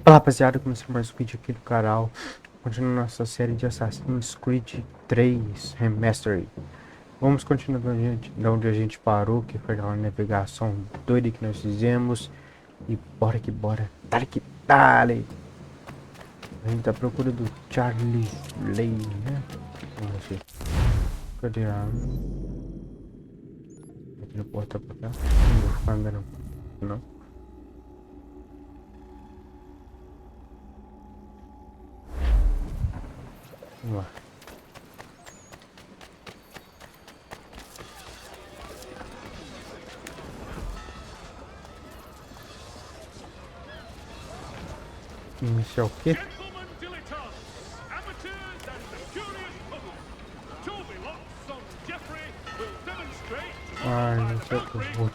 Fala rapaziada, começando mais um vídeo aqui do canal. Continuando nossa série de Assassin's Creed 3 Remastered. Vamos continuar de onde a gente parou, que foi aquela navegação doida que nós fizemos. E bora que bora, dale que dale. A gente tá à procura do Charlie Lane, né? Vamos ver. Cadê a... Aqui no porta pra cá. Não vou ficar andando, não. Vamos lá. Iniciar o quê? Ah, não sei o que eu vou.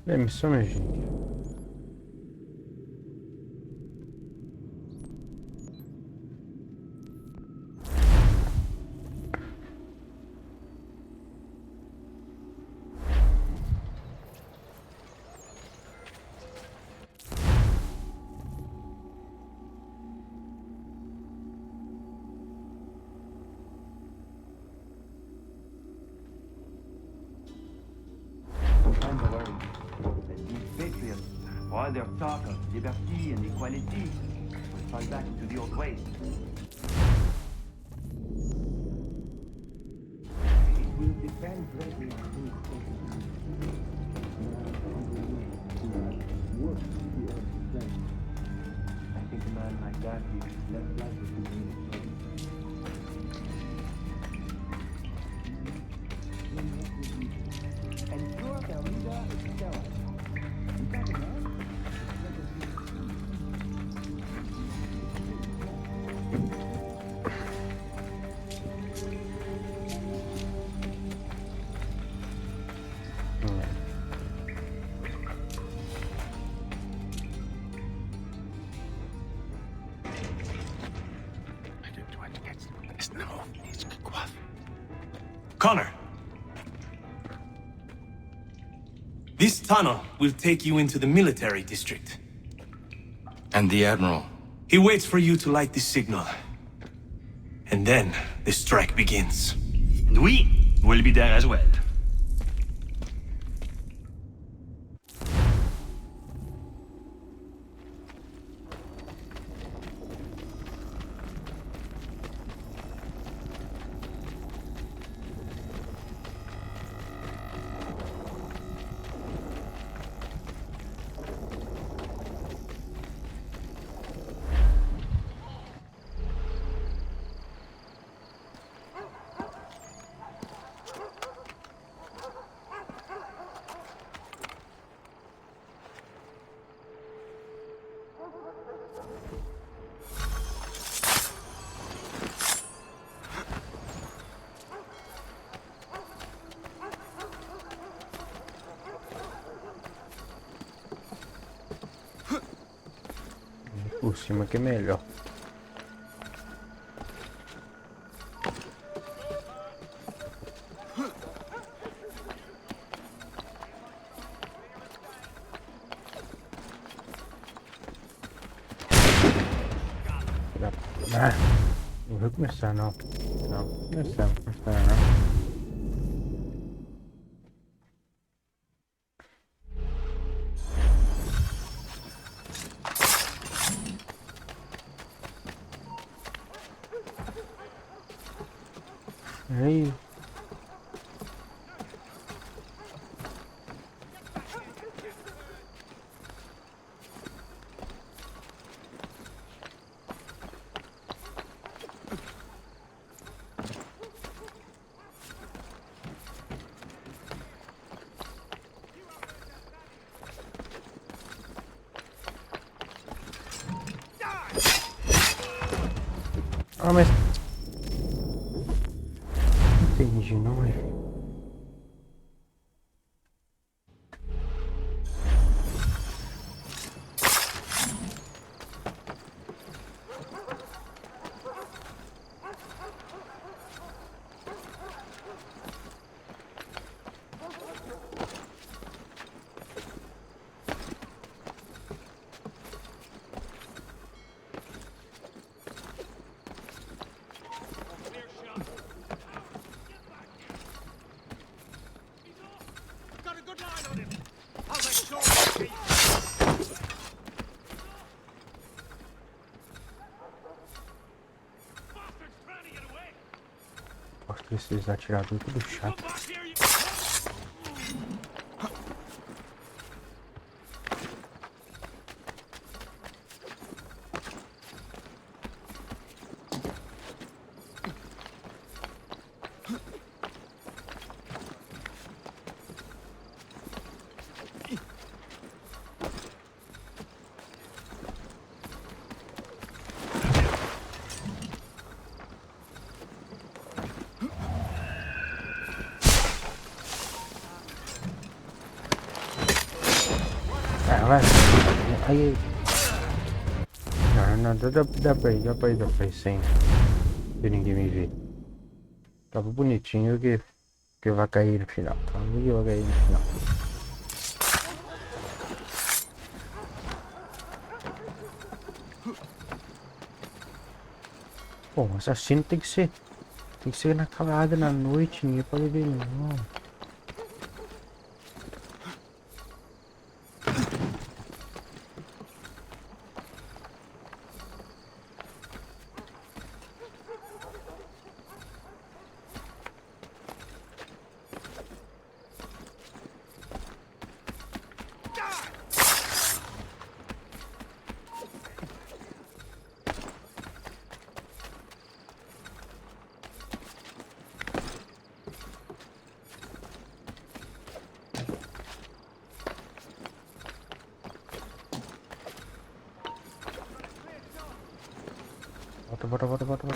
É missão, minha gente. All their talk of liberty and equality will fall back into the old ways. It will depend greatly on who is taking I think a man like that is less likely to be in trouble. And sure, their leader is Stella. Is that a man? Connor, this tunnel will take you into the military district. And the Admiral? He waits for you to light this signal. And then the strike begins. And we will be there as well. Por cima que é melhor. Ah, não vou começar não. Não, começar não. Aí. Ah, mas entendi, não é? Acho que esses atiradores tudo chato. Vai. Aí. Não, dá pra ir sem ninguém me ver. Tava bonitinho que vai cair no final. Tava que vai cair no final. Pô, o assassino tem que ser na calada na noite, ninguém pode ver não. Bota.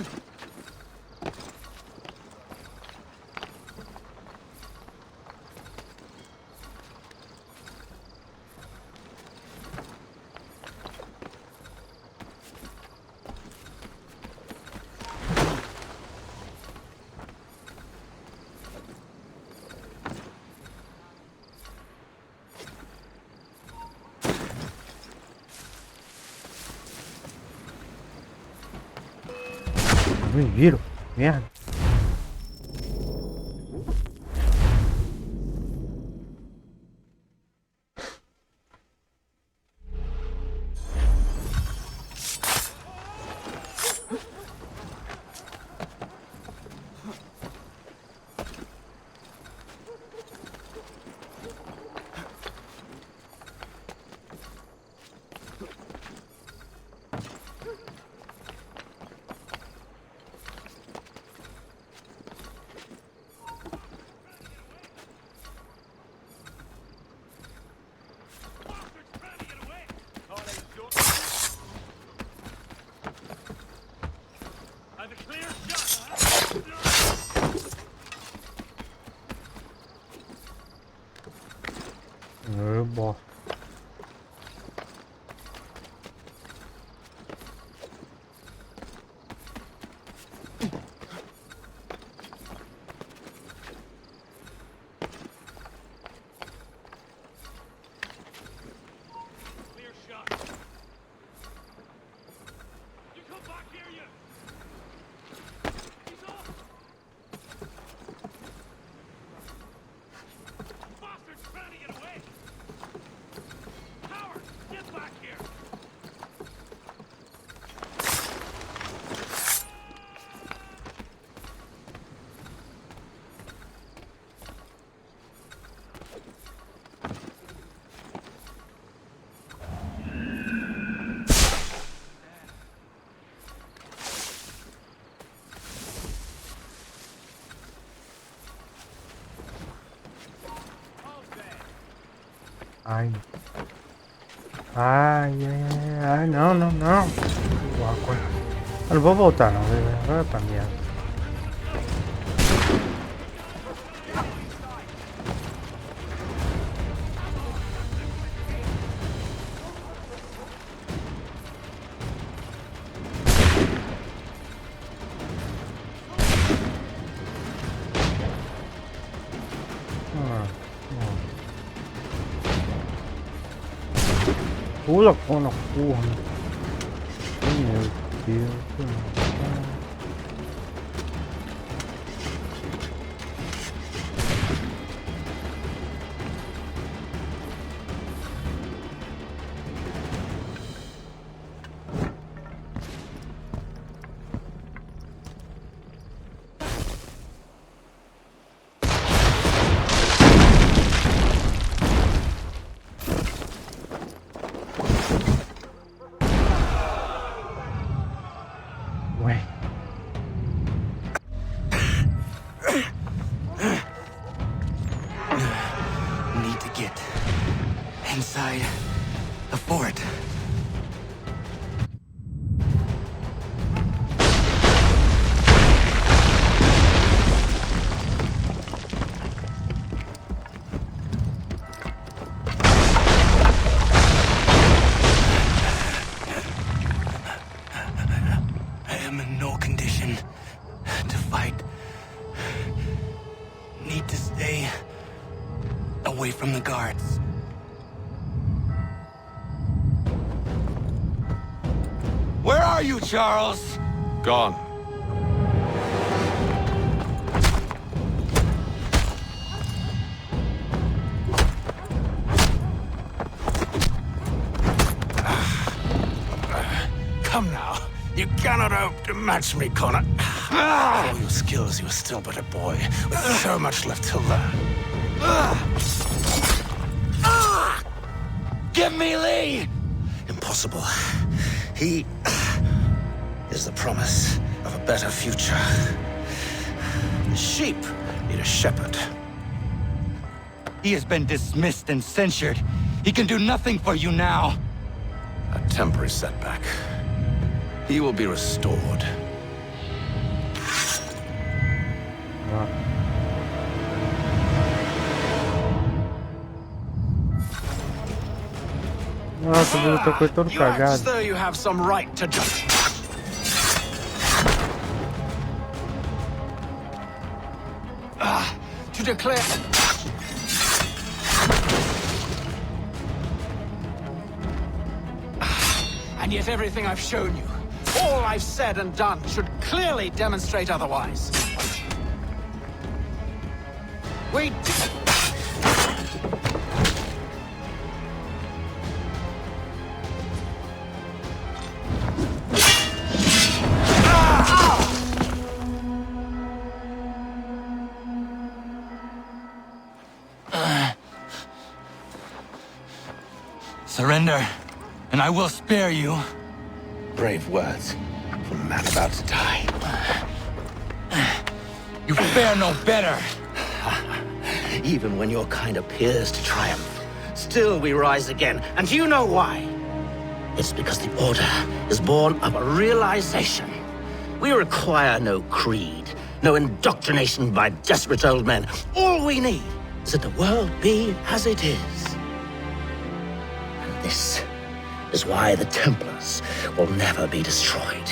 Me viram, merda. Bosta. Ai. Ai, não. Eu não vou voltar não, vai pra merda. Pula, pô, na porra. Meu Deus. Ué. Need to get inside the fort. I am in no condition to fight. Need to stay away from the guards. Where are you, Charles? Gone. Come now. You cannot hope to match me, Connor. For all your skills, you are still but a boy, with so much left to learn. Give me Lee! Impossible. He is the promise of a better future. The sheep need a shepherd. He has been dismissed and censured. He can do nothing for you now. A temporary setback. He will be restored. Nossa, o jogo foi todo You act as cagado. though you have some right to judge. To declare. And yet everything I've shown you, all I've said and done, should clearly demonstrate otherwise. We surrender, and I will spare you. Brave words from a man about to die. You fare no better. Even when your kind appears to triumph, still we rise again. And you know why? It's because the Order is born of a realization. We require no creed, no indoctrination by desperate old men. All we need is that the world be as it is. And this is why the Templars will never be destroyed.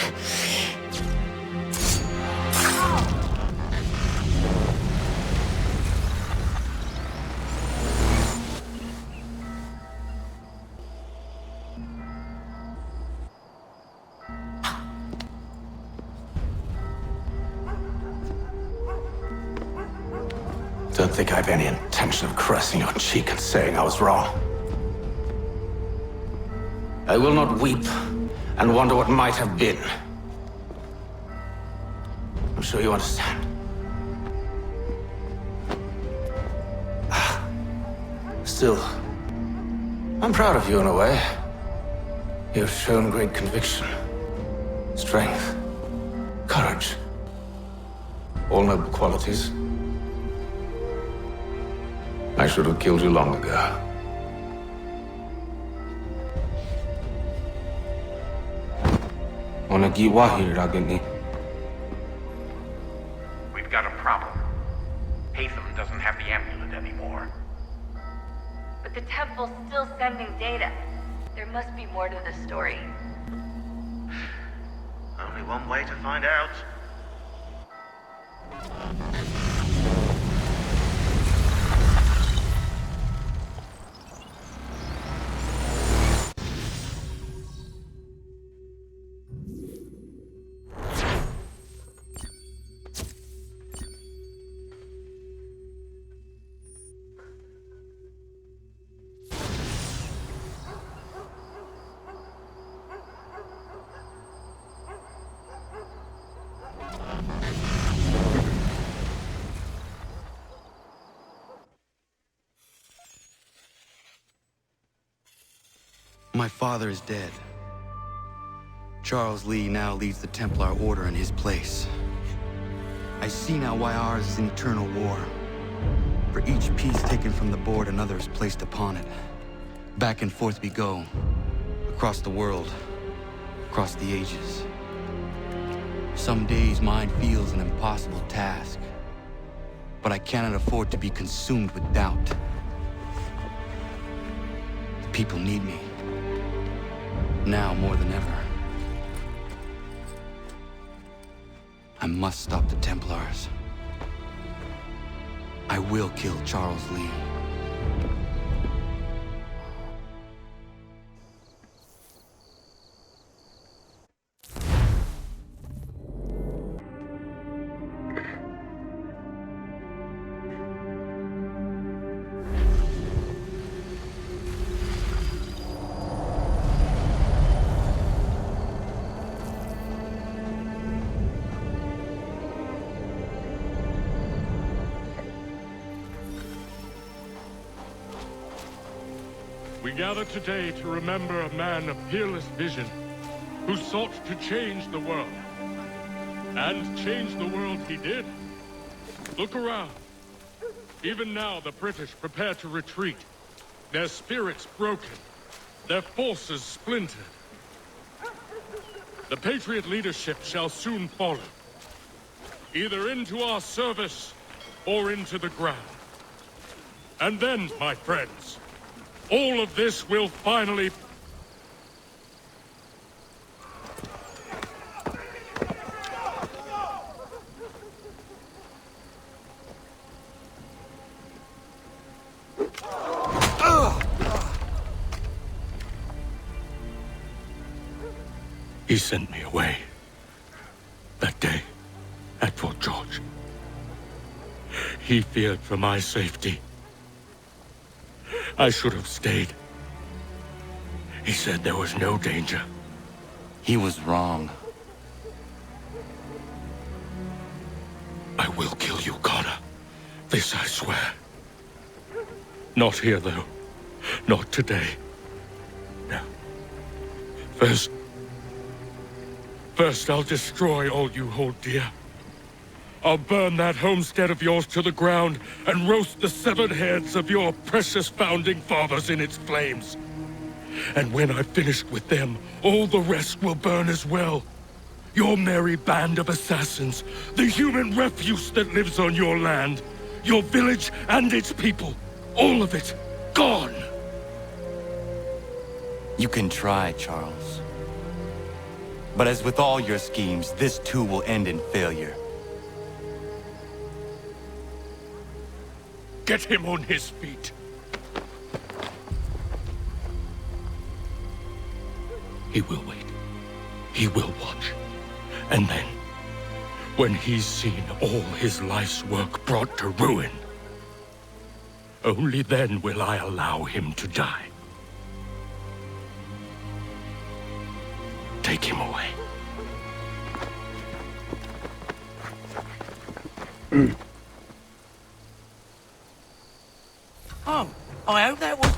Don't think I've any intention of caressing your cheek and saying I was wrong. I will not weep and wonder what might have been. I'm sure you understand. Still, I'm proud of you in a way. You've shown great conviction, strength, courage. All noble qualities. I should have killed you long ago. We've got a problem. Hatham doesn't have the amulet anymore. But the temple's still sending data. There must be more to the story. Only one way to find out. My father is dead. Charles Lee now leads the Templar Order in his place. I see now why ours is an eternal war. For each piece taken from the board, another is placed upon it. Back and forth we go. Across the world. Across the ages. Some days mine feels an impossible task. But I cannot afford to be consumed with doubt. The people need me. Now more than ever. I must stop the Templars. I will kill Charles Lee. We gather today to remember a man of peerless vision who sought to change the world. And change the world he did. Look around. Even now the British prepare to retreat. Their spirits broken. Their forces splintered. The Patriot leadership shall soon follow. Either into our service or into the ground. And then, my friends, all of this will finally... He sent me away. That day, at Fort George. He feared for my safety. I should have stayed. He said there was no danger. He was wrong. I will kill you, Connor. This I swear. Not here, though. Not today. No. First I'll destroy all you hold dear. I'll burn that homestead of yours to the ground and roast the severed heads of your precious founding fathers in its flames. And when I've finished with them, all the rest will burn as well. Your merry band of assassins, the human refuse that lives on your land, your village and its people, all of it, gone. You can try, Charles. But as with all your schemes, this too will end in failure. Get him on his feet. He will wait. He will watch. And then, when he's seen all his life's work brought to ruin, only then will I allow him to die. Take him away. Oh, I hope that was...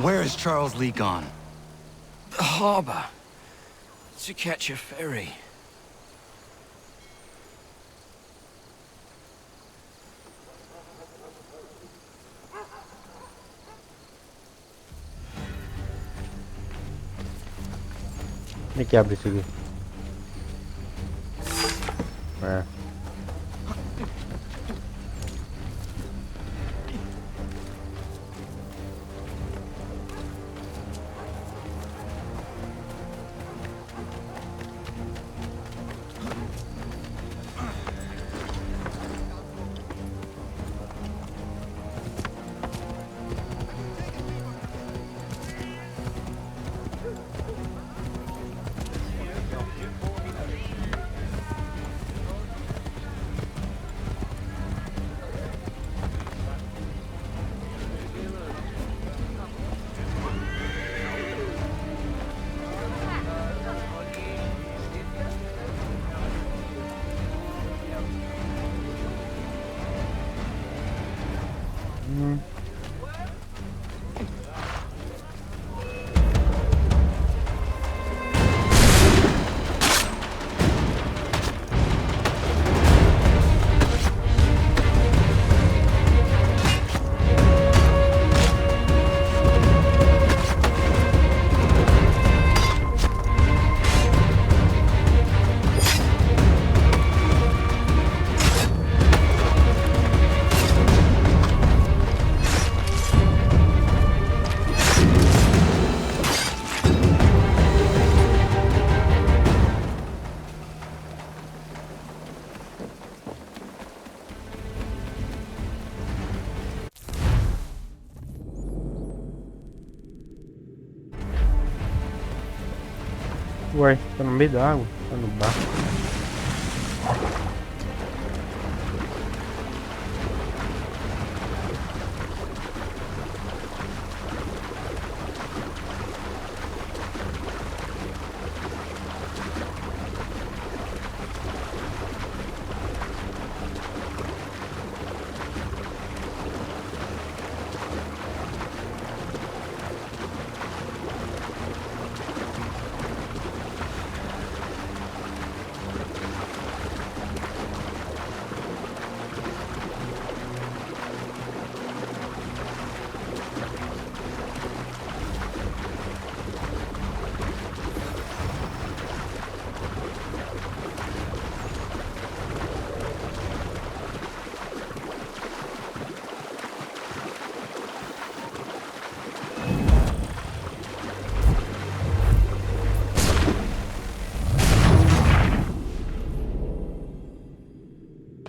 Where is Charles Lee gone? The harbor. To catch a ferry. Como é que abre isso aqui? É. Ué, tá no meio da água, tá no barco.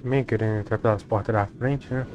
Também querendo entrar pelas portas da frente, né?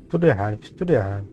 Tudo errado, fiz tudo errado.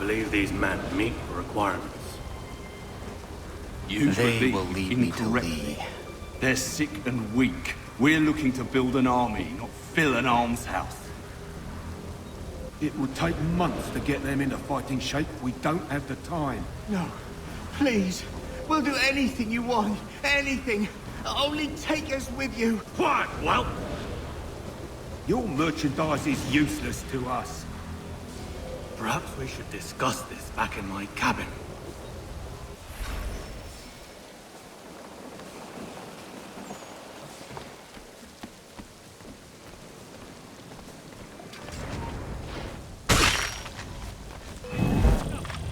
believe these men meet the requirements. You They believe will lead me to incorrectly. Lee. They're sick and weak. We're looking to build an army, not fill an almshouse. It would take months to get them into fighting shape. We don't have the time. No. Please. We'll do anything you want. Anything. Only take us with you. Quiet, whelp! Your merchandise is useless to us. Perhaps we should discuss this back in my cabin.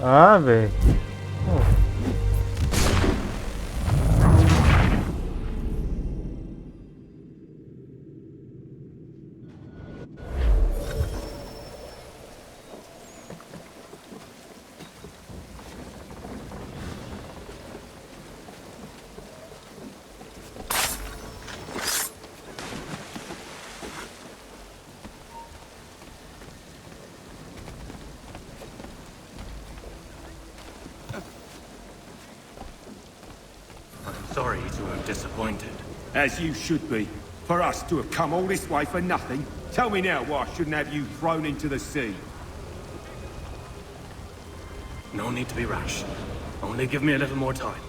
Ah, velho. Sorry to have disappointed. As you should be. For us to have come all this way for nothing. Tell me now why I shouldn't have you thrown into the sea. No need to be rash. Only give me a little more time.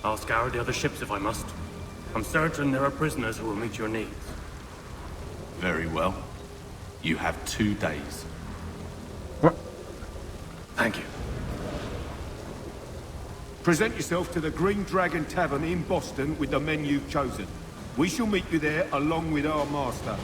I'll scour the other ships if I must. I'm certain there are prisoners who will meet your needs. Very well. You have 2 days. Thank you. Present yourself to the Green Dragon Tavern in Boston with the men you've chosen. We shall meet you there along with our master.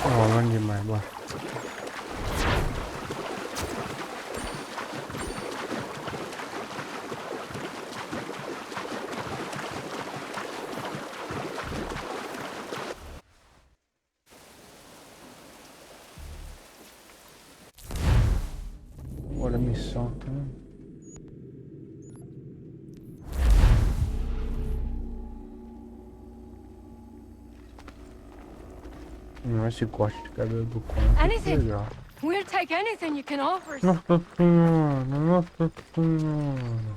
Rolando demais, bora. Bora missão também. Esse corte de cabelo do conto. Anything. Legal. We'll take anything you can offer. Nossa senhora, nossa senhora.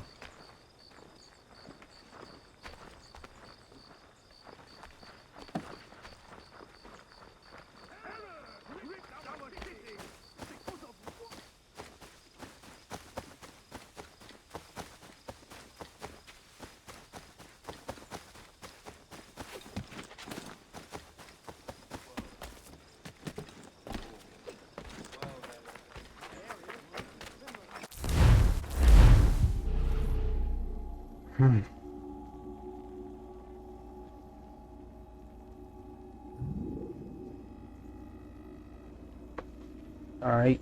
Alright.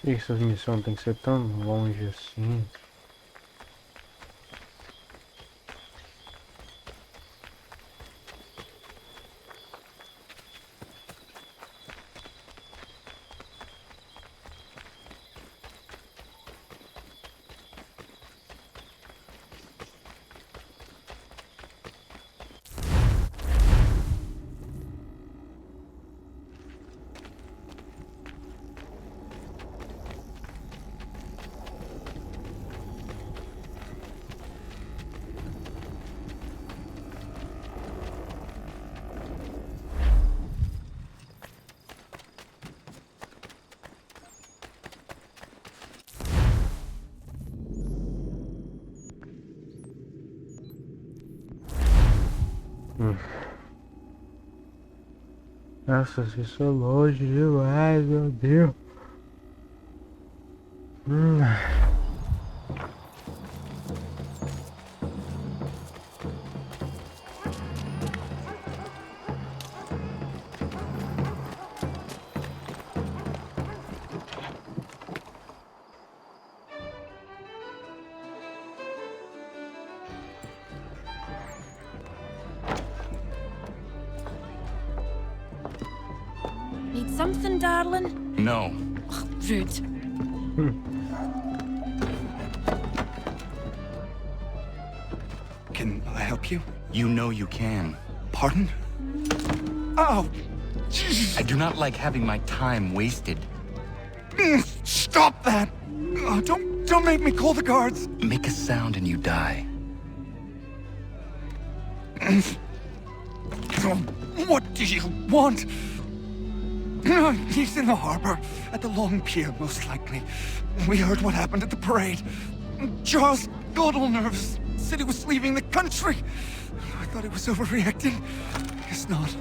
Essas missões tem que ser tão longe assim. Nossa, isso é longe demais, meu Deus. Need something, darling? No. Ugh, rude. Can I help you? You know you can. Pardon? Oh! I do not like having my time wasted. Stop that! Oh, don't make me call the guards! Make a sound and you die. What do you want? He's in the harbor, at the Long Pier, most likely. We heard what happened at the parade. Charles got all nervous, said he was leaving the country. I thought he was overreacting. Guess not.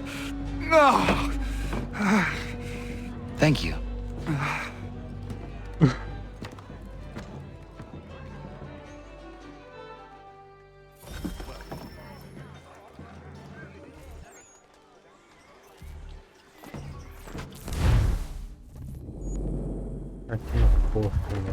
No! Thank you. Aqui no porto, né?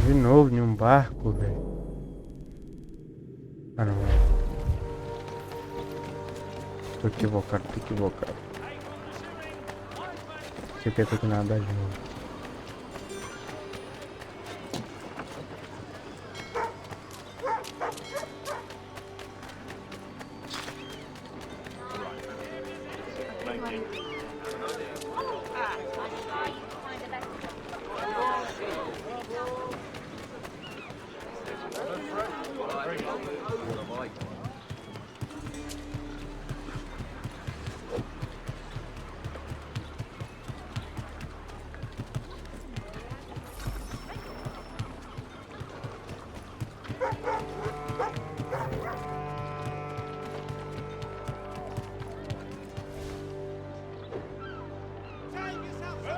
De novo em um barco, velho. Ah, não. Tô equivocado, tô equivocado. Você quer ter que nadar de novo.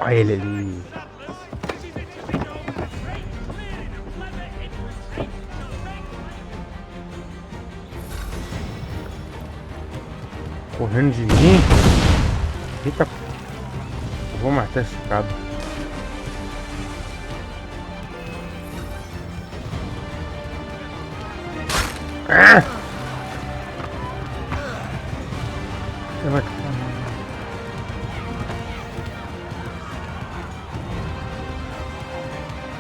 Olha ele ali. Correndo de mim. Eita. Eu vou matar esse cara. Ah!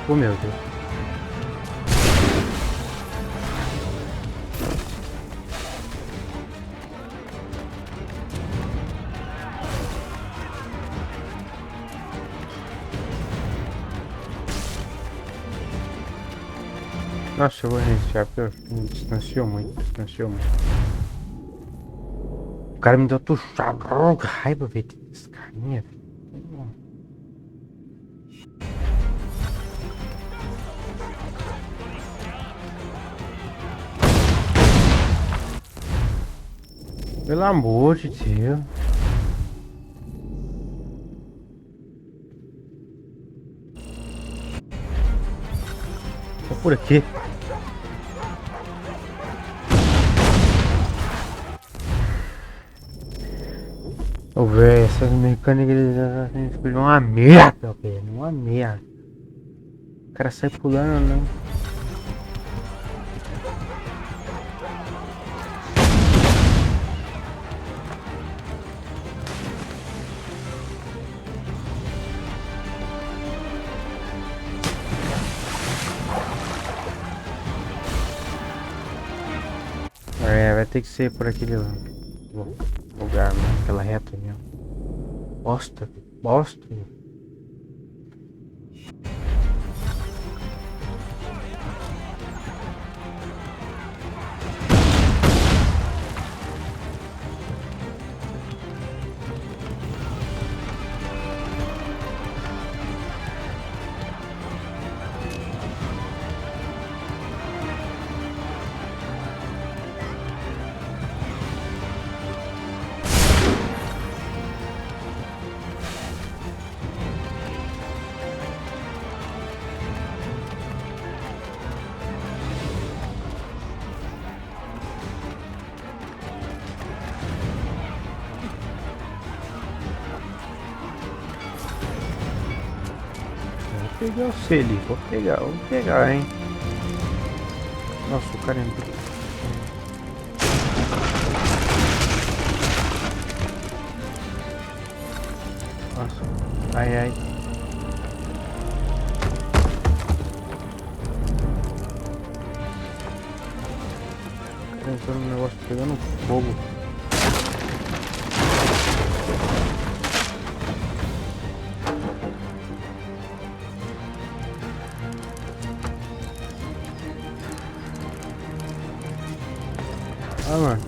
Oh, meu Deus. Nossa, eu vou reiniciar porque me distanciou muito, O cara me deu tuchado. Oh, que raiva, velho, desse carinha, velho. Pelo amor de Deus. Tô por aqui. Ô, velho, essas mecânicas eles uma merda, velho. Uma merda. O cara sai pulando, não. É, vai ter que ser por aquele lugar, né? Aquela reta ali, ó. Bosta, bosta. Vou pegar o C ali, vou pegar, hein. Nossa, o cara entrou. Nossa, ai, ai. O cara entrou no negócio pegando fogo. Ah, mano.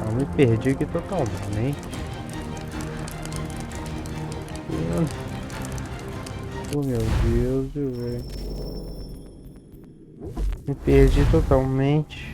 Eu me perdi aqui totalmente. Oh, meu Deus, velho. Me perdi totalmente.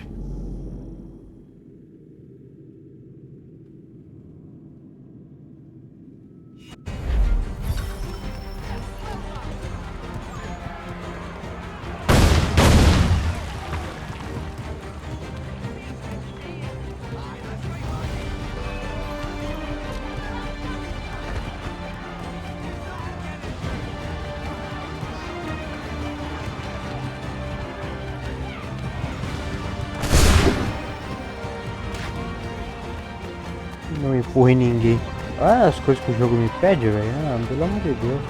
Não empurre ninguém. Ah, as coisas que o jogo me pede, velho. Ah, pelo amor de Deus.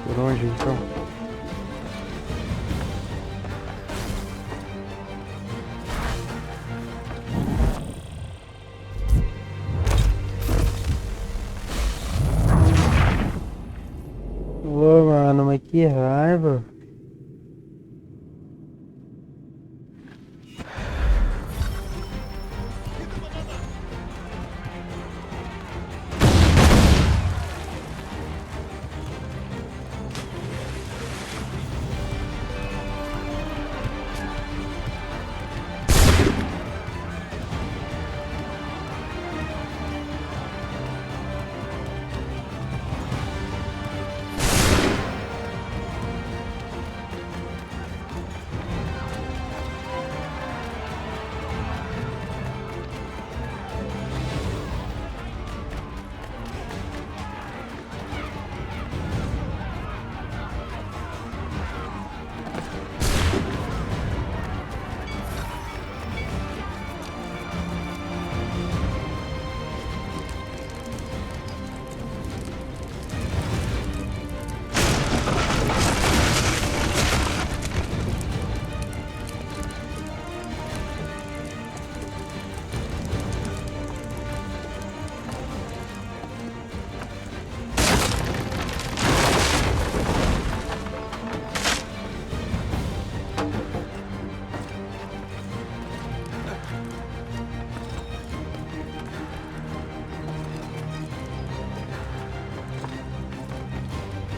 Por onde então? Que raiva.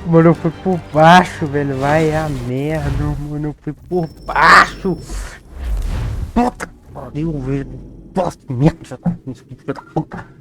Mano, eu fui por baixo, velho. Vai a merda, mano. Eu fui por baixo. Puta que pariu, velho. Bosta, merda. Filho da puta.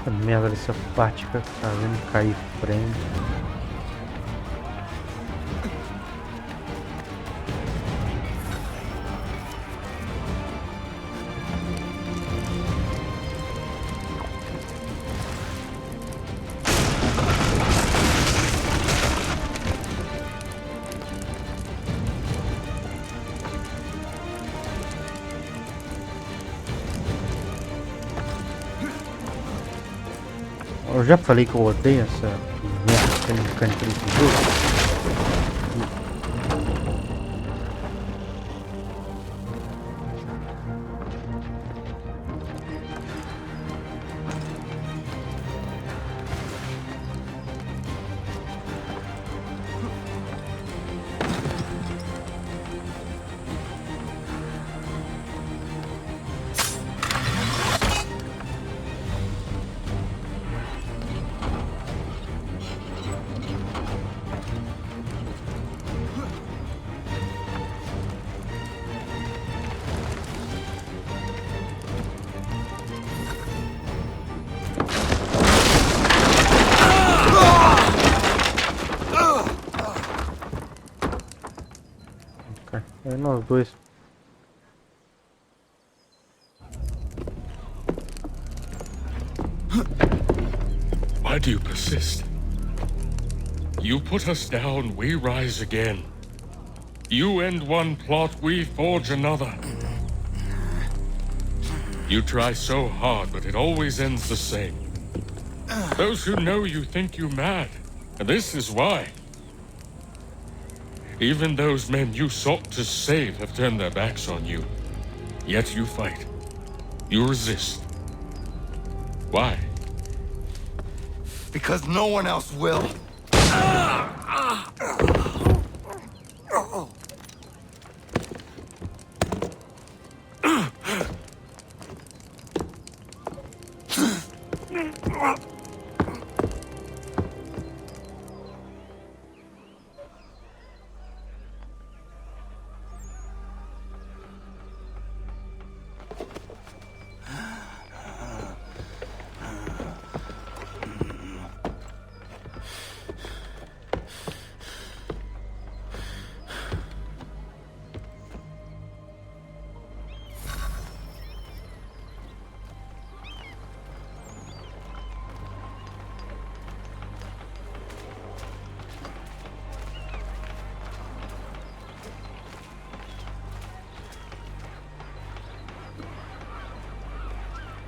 A merda dessa parte que tá vendo cair frente. Eu já falei que eu odeio essa merda mecânica desse jogo. É nós dois. Why do you persist? You put us down, we rise again. You end one plot, we forge another. You try so hard, but it always ends the same. Those who know you think you mad, and this is why. Even those men you sought to save have turned their backs on you. Yet you fight. You resist. Why? Because no one else will.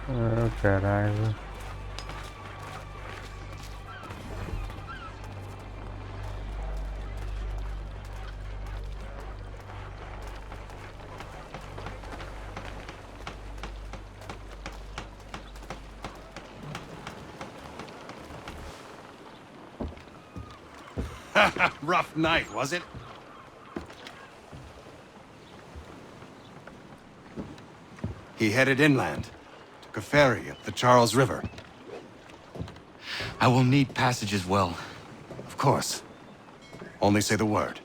Ah, caralho. Rough night, was it? He headed inland. Took a ferry up the Charles River. I will need passage as well. Of course. Only say the word.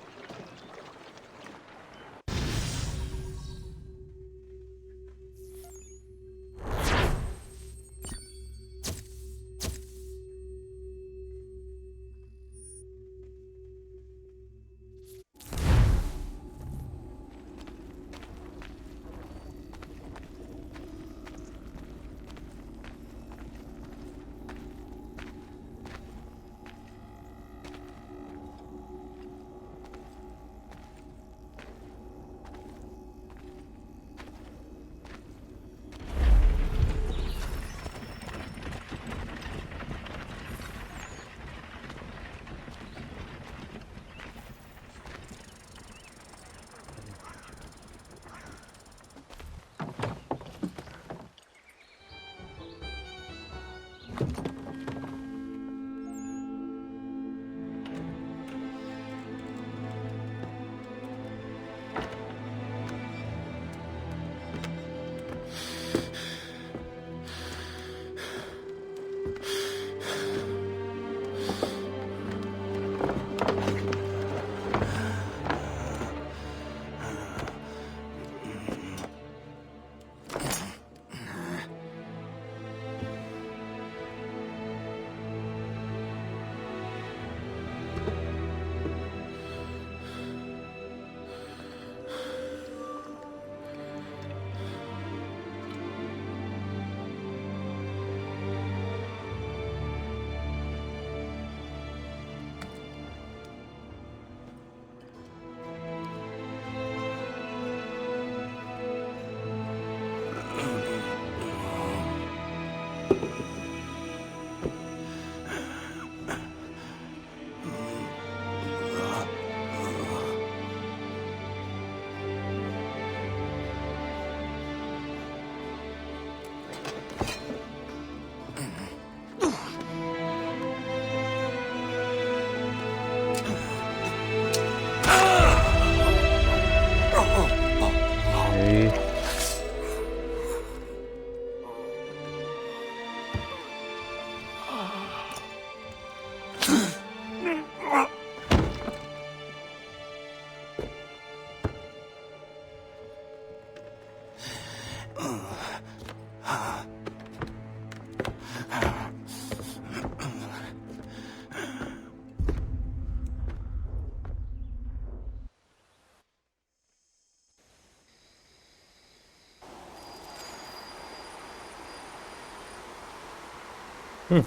Hum.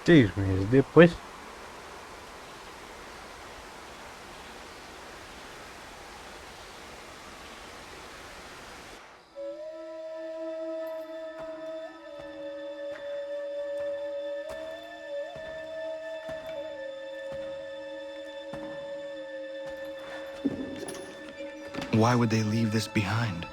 6 meses depois. Why would they leave this behind?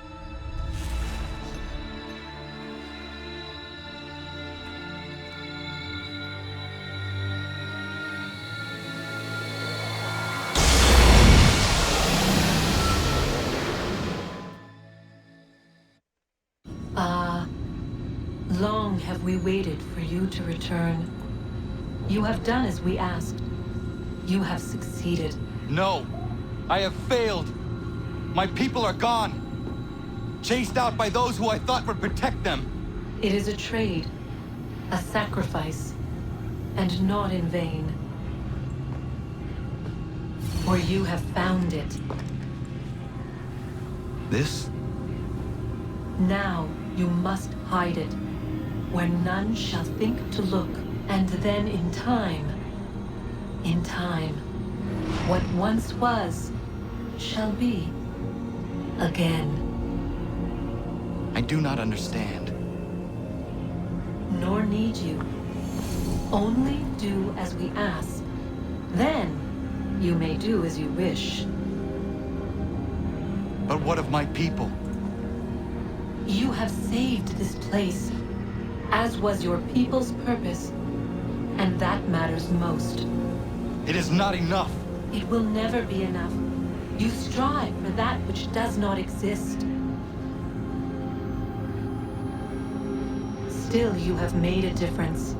Long have we waited for you to return. You have done as we asked. You have succeeded. No! I have failed! My people are gone! Chased out by those who I thought would protect them! It is a trade, a sacrifice, and not in vain. For you have found it. This? Now you must hide it, where none shall think to look, and then in time, what once was, shall be again. I do not understand. nor need you. Only do as we ask. Then, you may do as you wish. But what of my people? You have saved this place, as was your people's purpose, and that matters most. It is not enough. It will never be enough. You strive for that which does not exist. Still, you have made a difference,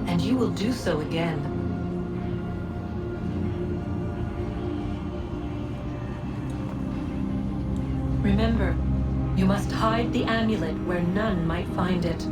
and you will do so again. Remember, you must hide the amulet where none might find it.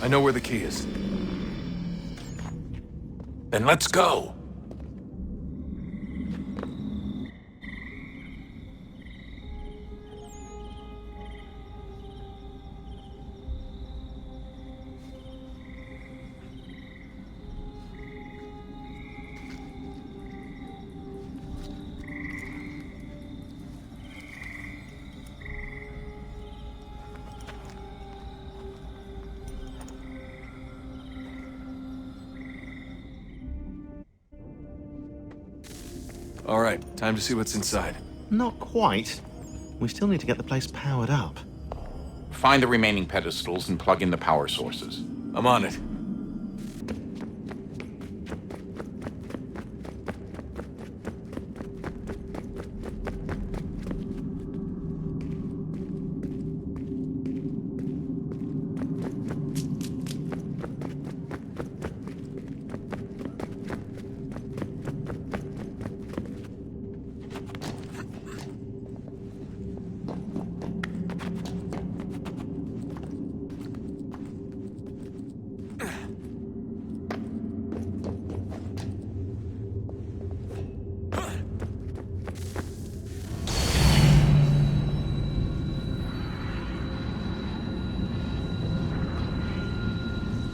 I know where the key is. Then let's go! All right, time to see what's inside. Not quite. We still need to get the place powered up. Find the remaining pedestals and plug in the power sources. I'm on it.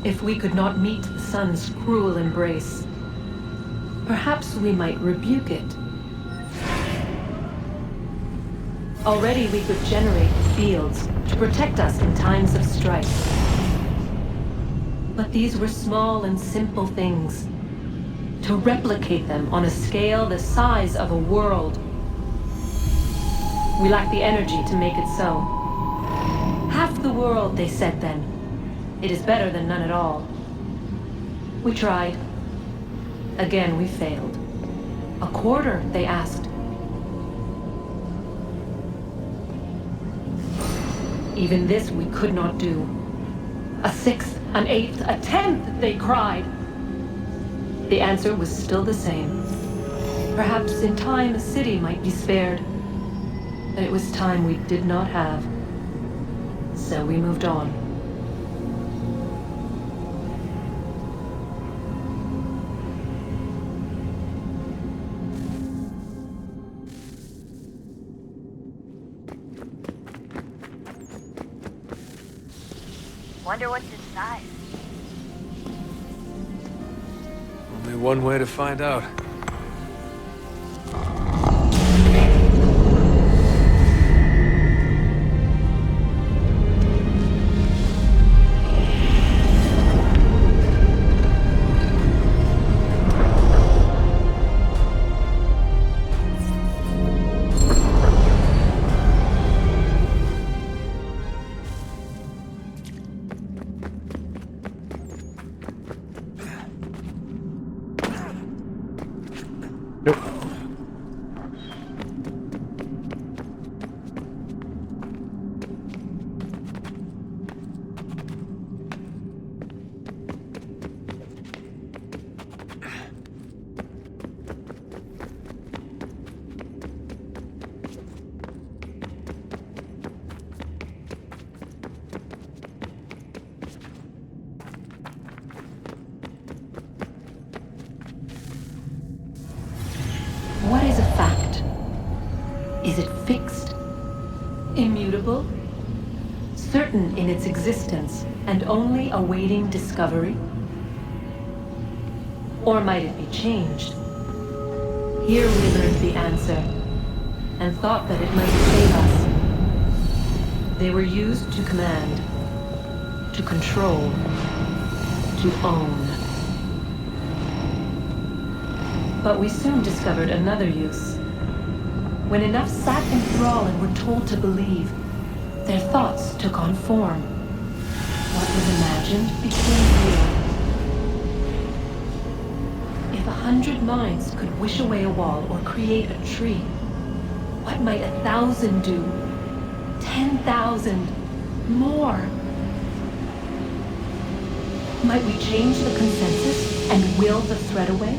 If we could not meet the sun's cruel embrace, perhaps we might rebuke it. Already we could generate fields to protect us in times of strife. But these were small and simple things. To replicate them on a scale the size of a world, we lack the energy to make it so. Half the world, they said then. It is better than none at all. We tried. Again, we failed. A quarter, they asked. Even this we could not do. A sixth, an eighth, a tenth, they cried. The answer was still the same. Perhaps in time a city might be spared. But it was time we did not have. So we moved on. Wonder what's inside. Only one way to find out. What is a fact? Is it fixed? Immutable? Certain in its existence and only awaiting discovery? Or might it be changed? Here we learned the answer and thought that it might save us. They were used to command, to control, to own. But we soon discovered another use. When enough sat in thrall and were told to believe, their thoughts took on form. What was imagined became real. If 100 minds could wish away a wall or create a tree, what might 1,000 do? 10,000? More? Might we change the consensus and will the thread away?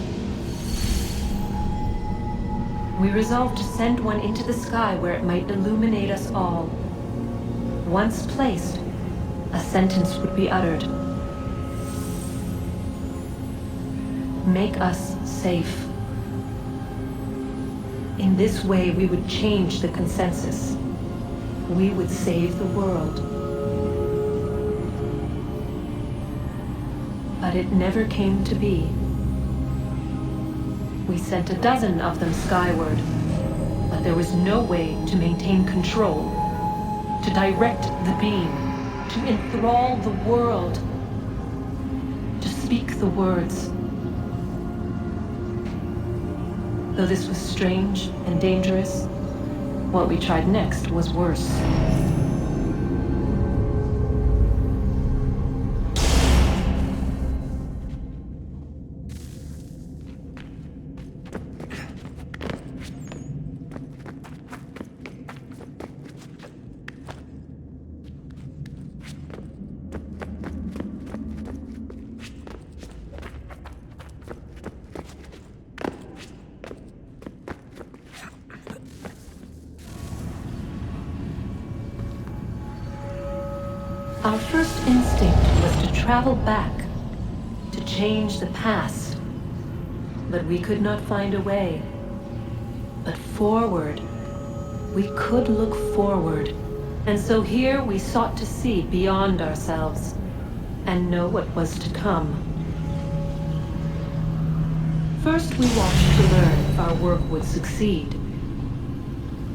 We resolved to send one into the sky where it might illuminate us all. Once placed, a sentence would be uttered. Make us safe. In this way, we would change the consensus. We would save the world. But it never came to be. We sent a dozen of them skyward, but there was no way to maintain control, to direct the beam, to enthrall the world, to speak the words. Though this was strange and dangerous, what we tried next was worse. Our first instinct was to travel back, to change the past. But we could not find a way. But forward, we could look forward. And so here we sought to see beyond ourselves, and know what was to come. First, we watched to learn if our work would succeed.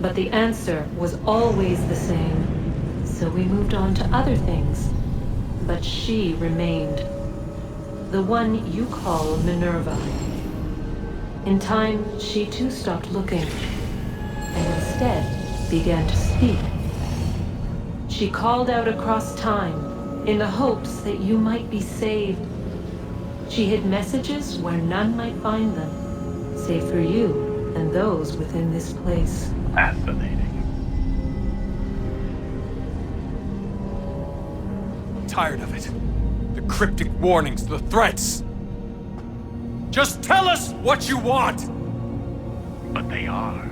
But the answer was always the same, so we moved on to other things. But she remained. The one you call Minerva. In time, she too stopped looking, and instead began to speak. She called out across time, in the hopes that you might be saved. She hid messages where none might find them, save for you and those within this place. Fascinating. Tired of it. The cryptic warnings, the threats. Just tell us what you want! But they are.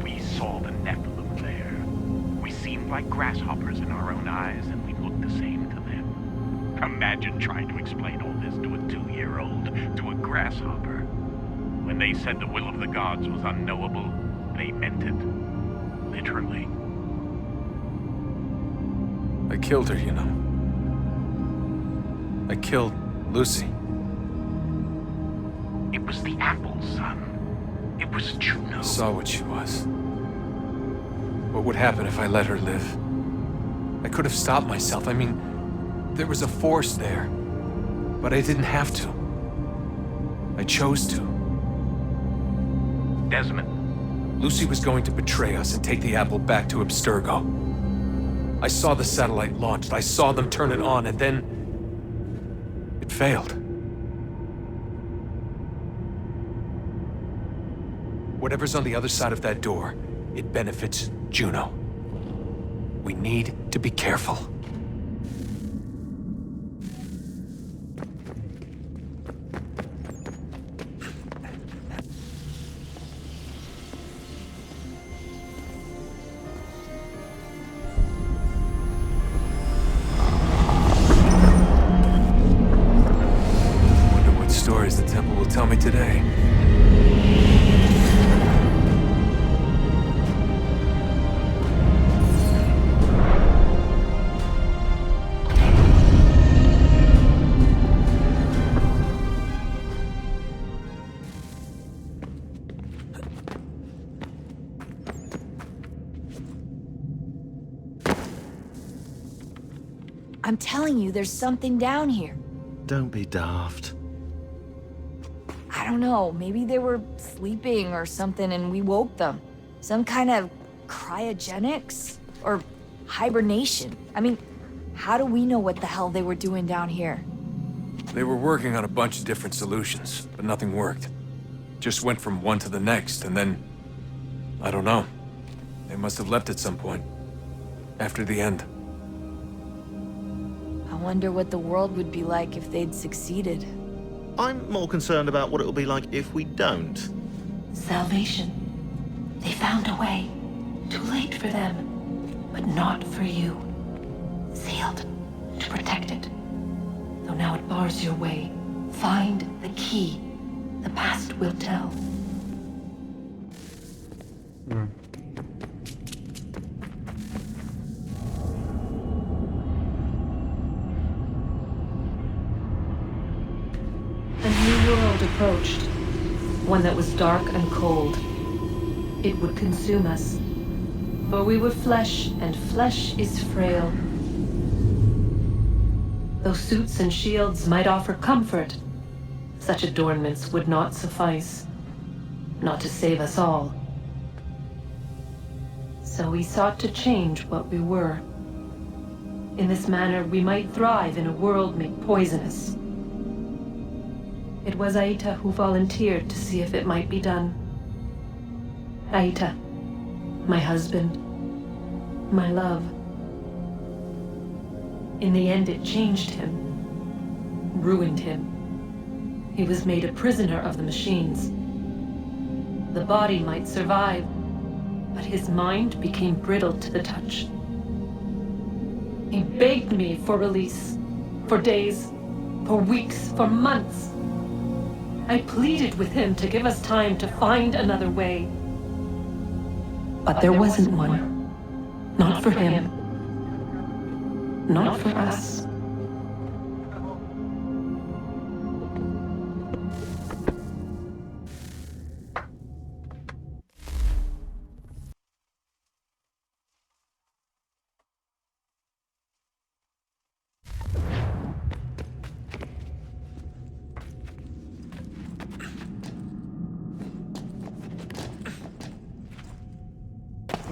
We saw the Nephilim there. We seemed like grasshoppers in our own eyes, and we looked the same to them. Imagine trying to explain all this to a 2-year-old, to a grasshopper. When they said the will of the gods was unknowable, they meant it. Literally. I killed her, you know. I killed Lucy. It was the apple, son. It was Juno. I saw what she was. What would happen if I let her live? I could have stopped myself. I mean, there was a force there. But I didn't have to. I chose to. Desmond. Lucy was going to betray us and take the apple back to Abstergo. I saw the satellite launched. I saw them turn it on, and then... it failed. Whatever's on the other side of that door, it benefits Juno. We need to be careful. Wonder what stories the temple will tell me today. I'm telling you, there's something down here. Don't be daft. I don't know, maybe they were sleeping or something and we woke them. Some kind of cryogenics? Or hibernation. I mean, how do we know what the hell they were doing down here? They were working on a bunch of different solutions, but nothing worked. Just went from one to the next, and then... I don't know. They must have left at some point. After the end. I wonder what the world would be like if they'd succeeded. I'm more concerned about what it'll be like if we don't. Salvation. They found a way. Too late for them, but not for you. Sealed to protect it. Though now it bars your way. Find the key. The past will tell. A new world approached. One that was dark and cold. It would consume us. For we were flesh, and flesh is frail. Though suits and shields might offer comfort, such adornments would not suffice. Not to save us all. So we sought to change what we were. In this manner, we might thrive in a world made poisonous. It was Aita who volunteered to see if it might be done. Aita, my husband, my love. In the end, it changed him, ruined him. He was made a prisoner of the machines. The body might survive, but his mind became brittle to the touch. He begged me for release, for days, for weeks, for months. I pleaded with him to give us time to find another way. But there wasn't one. Not for him. Not for us.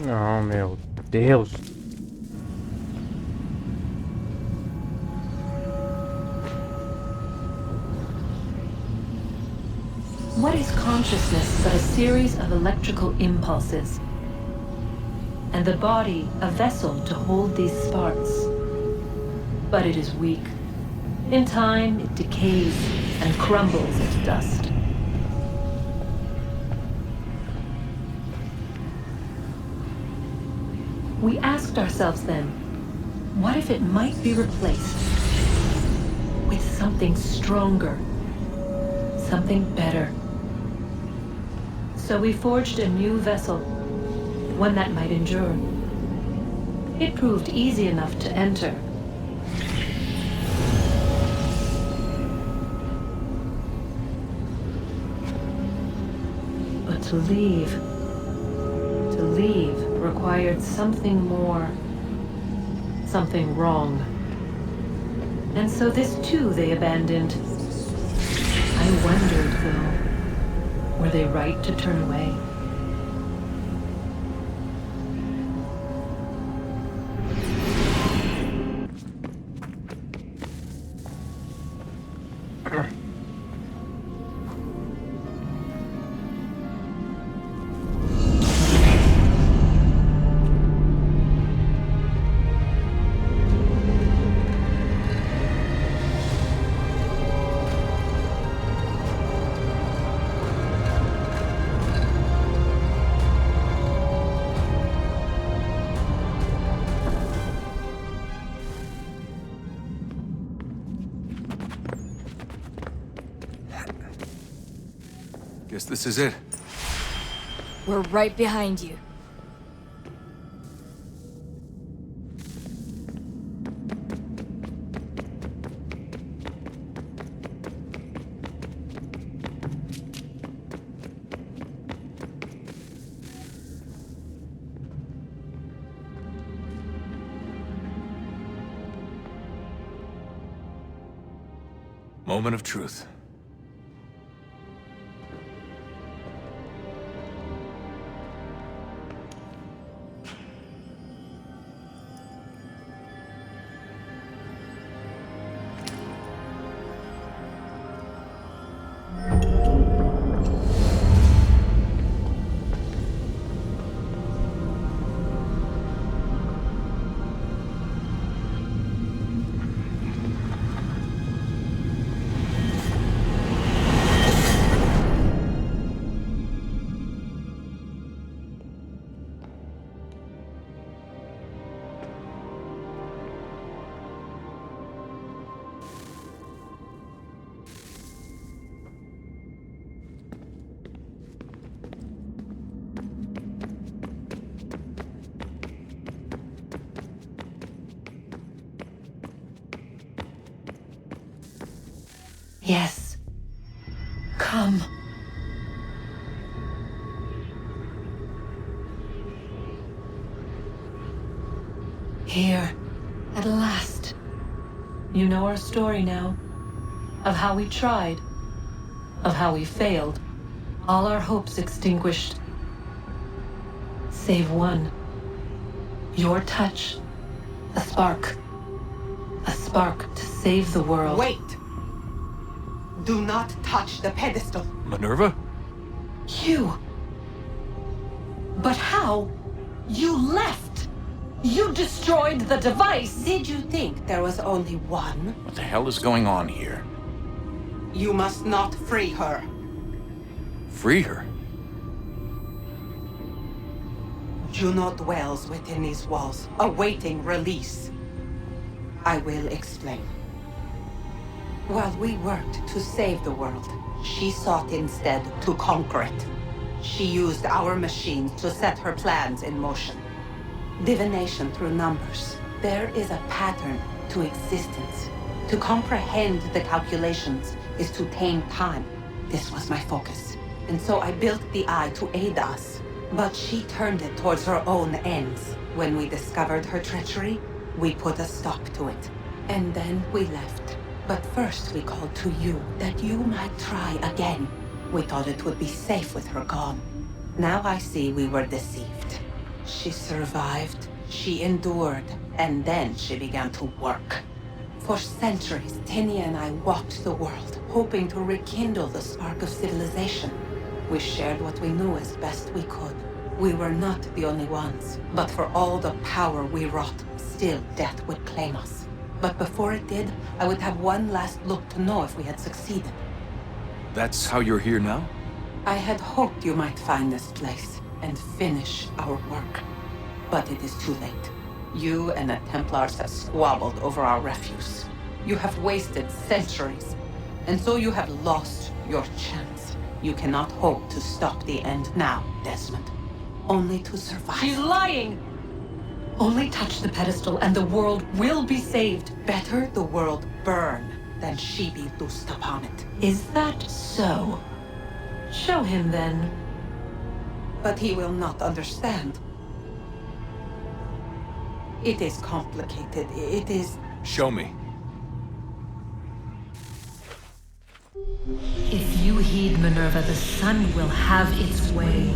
Não, meu Deus. What is consciousness but a series of electrical impulses? And the body a vessel to hold these sparks. But it is weak. In time, it decays and crumbles into dust. We asked ourselves then, what if it might be replaced with something stronger, something better? So we forged a new vessel, one that might endure. It proved easy enough to enter. But to leave required something more, something wrong. And so this too they abandoned. I wondered, though, were they right to turn away? Guess this is it. We're right behind you. Moment of truth. Yes. Come. Here, at last. You know our story now. Of how we tried. Of how we failed. All our hopes extinguished. Save one. Your touch. A spark. A spark to save the world. Wait! Do not touch the pedestal. Minerva? You! But how? You left! You destroyed the device! Did you think there was only one? What the hell is going on here? You must not free her. Free her? Juno dwells within these walls, awaiting release. I will explain. While we worked to save the world, she sought instead to conquer it. She used our machines to set her plans in motion. Divination through numbers. There is a pattern to existence. To comprehend the calculations is to tame time. This was my focus. And so I built the eye to aid us. But she turned it towards her own ends. When we discovered her treachery, we put a stop to it. And then we left. But first we called to you, that you might try again. We thought it would be safe with her gone. Now I see we were deceived. She survived, she endured, and then she began to work. For centuries, Tinia and I walked the world, hoping to rekindle the spark of civilization. We shared what we knew as best we could. We were not the only ones, but for all the power we wrought, still death would claim us. But before it did, I would have one last look to know if we had succeeded. That's how you're here now? I had hoped you might find this place and finish our work. But it is too late. You and the Templars have squabbled over our refuse. You have wasted centuries, and so you have lost your chance. You cannot hope to stop the end now, Desmond. Only to survive. She's lying! Only touch the pedestal and the world will be saved. Better the world burn than she be loosed upon it. Is that so? Show him then. But he will not understand. It is complicated. It is... Show me. If you heed Minerva, the sun will have its way.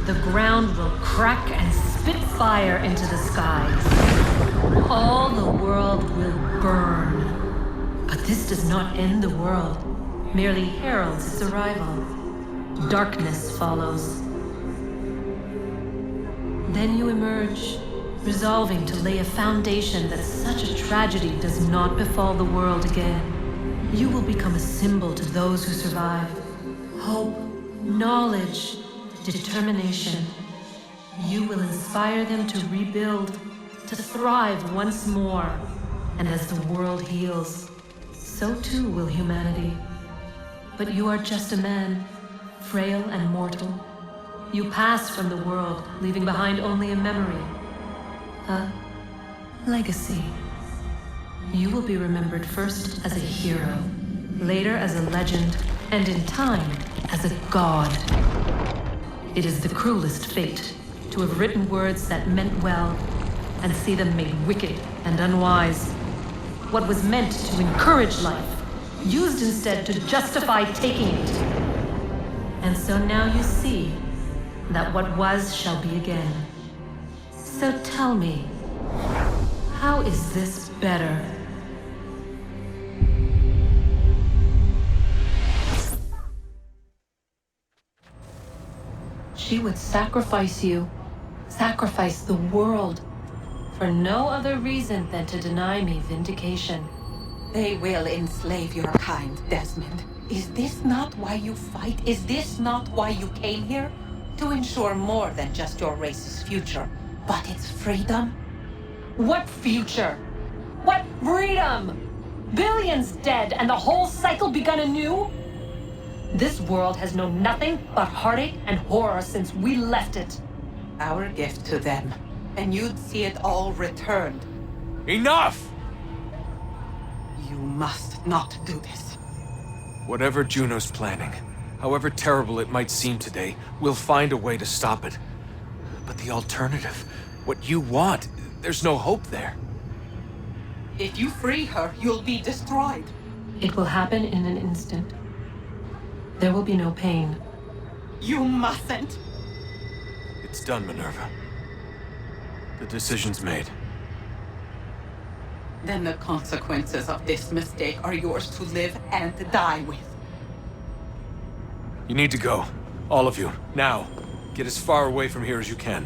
The ground will crack and spit fire into the skies. All the world will burn. But this does not end the world, merely heralds its arrival. Darkness follows. Then you emerge, resolving to lay a foundation that such a tragedy does not befall the world again. You will become a symbol to those who survive. Hope, knowledge, determination. You will inspire them to rebuild, to thrive once more. And as the world heals, so too will humanity. But you are just a man, frail and mortal. You pass from the world, leaving behind only a memory. A legacy. You will be remembered first as a hero, later as a legend, and in time, as a god. It is the cruelest fate to have written words that meant well, and see them made wicked and unwise. What was meant to encourage life, used instead to justify taking it. And so now you see that what was shall be again. So tell me, how is this better? She would sacrifice you, sacrifice the world, for no other reason than to deny me vindication. They will enslave your kind, Desmond. Is this not why you fight? Is this not why you came here? To ensure more than just your race's future, but its freedom? What future? What freedom? Billions dead and the whole cycle begun anew? This world has known nothing but heartache and horror since we left it. Our gift to them, and you'd see it all returned. Enough! You must not do this. Whatever Juno's planning, however terrible it might seem today, we'll find a way to stop it. But the alternative, what you want, there's no hope there. If you free her, you'll be destroyed. It will happen in an instant. There will be no pain. You mustn't. It's done, Minerva. The decision's made. Then the consequences of this mistake are yours to live and die with. You need to go. All of you. Now. Get as far away from here as you can.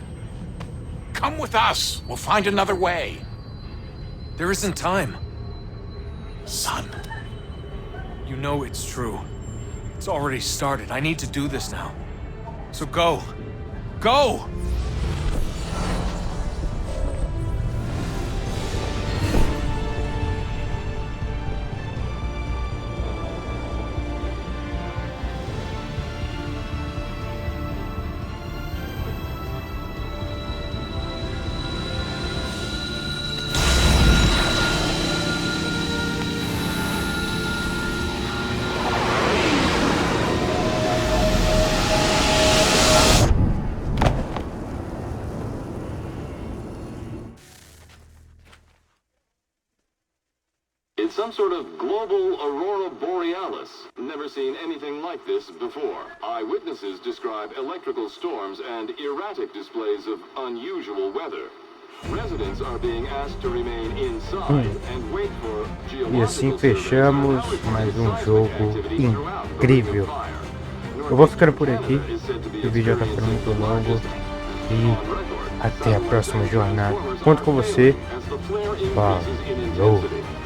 Come with us. We'll find another way. There isn't time. Son. You know it's true. It's already started. I need to do this now. So go. Go! some sort of global aurora borealis. Never seen anything like this before. Eyewitnesses describe electrical storms and erratic displays of unusual weather. Residents are being asked to remain inside and wait for E assim fechamos mais um jogo incrível. Eu vou ficando por aqui, o vídeo já tá ficando muito longo. E até a próxima jornada. Conto com você. Falou.